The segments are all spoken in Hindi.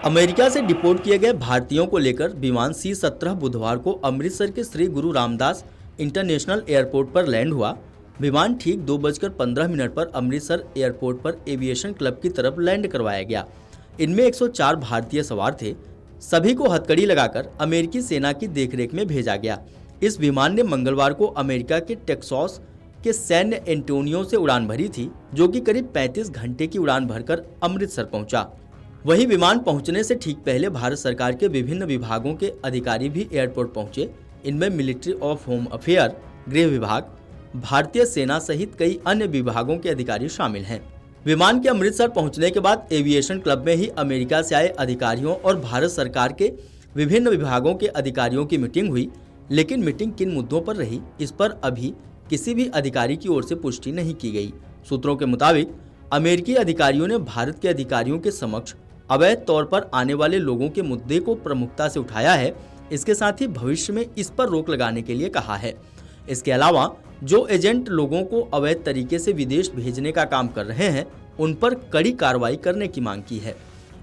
अमेरिका से डिपोर्ट किए गए भारतीयों को लेकर विमान C-17 बुधवार को अमृतसर के श्री गुरु रामदास इंटरनेशनल एयरपोर्ट पर लैंड हुआ। विमान ठीक 2:15 पर अमृतसर एयरपोर्ट पर एविएशन क्लब की तरफ लैंड करवाया गया। इनमें 104 भारतीय सवार थे। सभी को हथकड़ी लगाकर अमेरिकी सेना की देखरेख में भेजा गया। इस विमान ने मंगलवार को अमेरिका के टेक्सास के सैन एंटोनियो से उड़ान भरी थी, जो कि करीब 35 घंटे की उड़ान भरकर अमृतसर पहुंचा। वहीं विमान पहुंचने से ठीक पहले भारत सरकार के विभिन्न विभागों के अधिकारी भी एयरपोर्ट पहुंचे। इनमें मिलिट्री ऑफ होम अफेयर, गृह विभाग, भारतीय सेना सहित कई अन्य विभागों के अधिकारी शामिल हैं। विमान के अमृतसर पहुंचने के बाद एविएशन क्लब में ही अमेरिका से आए अधिकारियों और भारत सरकार के विभिन्न विभागों के अधिकारियों की मीटिंग हुई। लेकिन मीटिंग किन मुद्दों पर रही, इस पर अभी किसी भी अधिकारी की ओर से पुष्टि नहीं की गई। सूत्रों के मुताबिक अमेरिकी अधिकारियों ने भारत के अधिकारियों के समक्ष अवैध तौर पर आने वाले लोगों के मुद्दे को प्रमुखता से उठाया है। इसके साथ ही भविष्य में इस पर रोक लगाने के लिए कहा है। इसके अलावा जो एजेंट लोगों को अवैध तरीके से विदेश भेजने का काम कर रहे हैं, उन पर कड़ी कार्रवाई करने की मांग की है।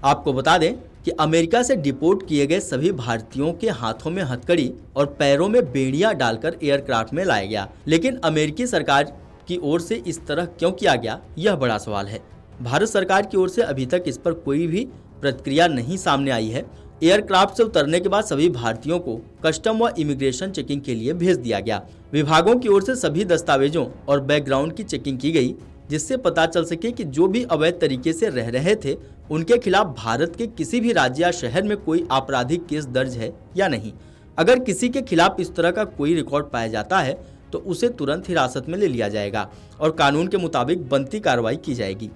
आपको बता दें कि अमेरिका से डिपोर्ट किए गए सभी भारतीयों के हाथों में हथकड़ी और पैरों में बेड़ियां डालकर एयरक्राफ्ट में लाया गया। लेकिन अमेरिकी सरकार की ओर से इस तरह क्यों किया गया, यह बड़ा सवाल है। भारत सरकार की ओर से अभी तक इस पर कोई भी प्रतिक्रिया नहीं सामने आई है। एयरक्राफ्ट से उतरने के बाद सभी भारतीयों को कस्टम व इमिग्रेशन चेकिंग के लिए भेज दिया गया। विभागों की ओर से सभी दस्तावेजों और बैकग्राउंड की चेकिंग की गई, जिससे पता चल सके कि जो भी अवैध तरीके से रह रहे थे, उनके खिलाफ भारत के किसी भी राज्य या शहर में कोई आपराधिक केस दर्ज है या नहीं। अगर किसी के खिलाफ इस तरह का कोई रिकॉर्ड पाया जाता है तो उसे तुरंत हिरासत में ले लिया जाएगा और कानून के मुताबिक बनती कार्रवाई की जाएगी।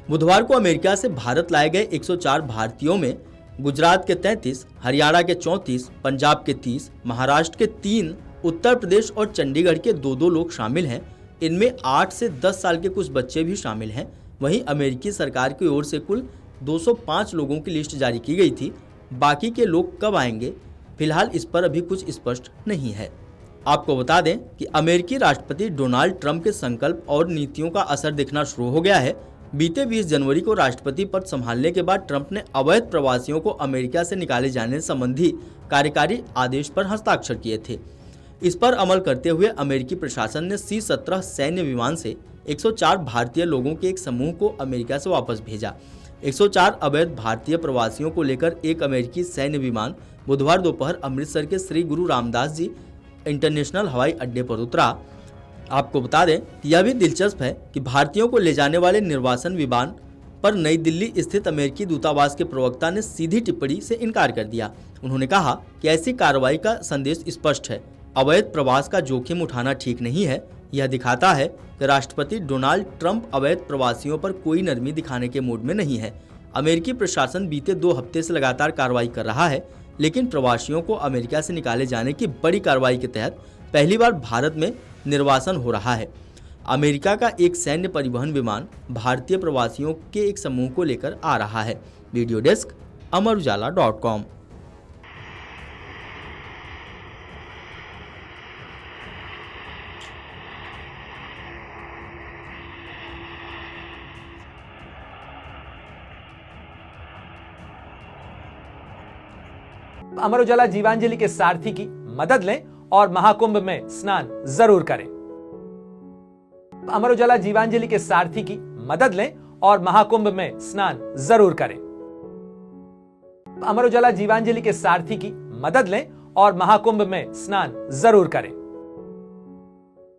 बुधवार को अमेरिका से भारत लाए गए 104 भारतीयों में गुजरात के 33, हरियाणा के 34, पंजाब के 30, महाराष्ट्र के 3, उत्तर प्रदेश और चंडीगढ़ के 2 लोग शामिल हैं। इनमें 8 से 10 साल के कुछ बच्चे भी शामिल हैं। वहीं अमेरिकी सरकार की ओर से कुल 205 लोगों की लिस्ट जारी की गई थी। बाकी के लोग कब आएंगे, फिलहाल इस पर अभी कुछ स्पष्ट नहीं है। आपको बता दें कि अमेरिकी राष्ट्रपति डोनाल्ड ट्रंप के संकल्प और नीतियों का असर दिखना शुरू हो गया है। बीते 20 जनवरी को राष्ट्रपति पद संभालने के बाद ट्रंप ने अवैध प्रवासियों को अमेरिका से निकाले जाने संबंधी कार्यकारी आदेश पर हस्ताक्षर किए थे। इस पर अमल करते हुए अमेरिकी प्रशासन ने C-17 सैन्य विमान से 104 भारतीय लोगों के एक समूह को अमेरिका से वापस भेजा। 104 अवैध भारतीय प्रवासियों को लेकर एक अमेरिकी सैन्य विमान बुधवार दोपहर अमृतसर के श्री गुरु रामदास जी इंटरनेशनल हवाई अड्डे पर उतरा। आपको बता दें कि यह भी दिलचस्प है कि भारतीयों को ले जाने वाले निर्वासन विमान पर नई दिल्ली स्थित अमेरिकी दूतावास के प्रवक्ता ने सीधी टिप्पणी से इनकार कर दिया। उन्होंने कहा कि ऐसी कार्रवाई का संदेश स्पष्ट है, अवैध प्रवास का जोखिम उठाना ठीक नहीं है। यह दिखाता है कि राष्ट्रपति डोनाल्ड ट्रंप अवैध प्रवासियों पर कोई नरमी दिखाने के मूड में नहीं है। अमेरिकी प्रशासन बीते 2 हफ्ते से लगातार कार्रवाई कर रहा है, लेकिन प्रवासियों को अमेरिका से निकाले जाने की बड़ी कार्रवाई के तहत पहली बार भारत में निर्वासन हो रहा है। अमेरिका का एक सैन्य परिवहन विमान भारतीय प्रवासियों के एक समूह को लेकर आ रहा है। Video desk amarujala.com। Amar Ujala Jeevanjali के सारथी की मदद लें और महाकुंभ में स्नान जरूर करें। अमर उजाला जीवांजलि के सारथी की मदद लें और महाकुंभ में स्नान जरूर करें। अमर उजाला जीवांजलि के सारथी की मदद लें और महाकुंभ में स्नान जरूर करें।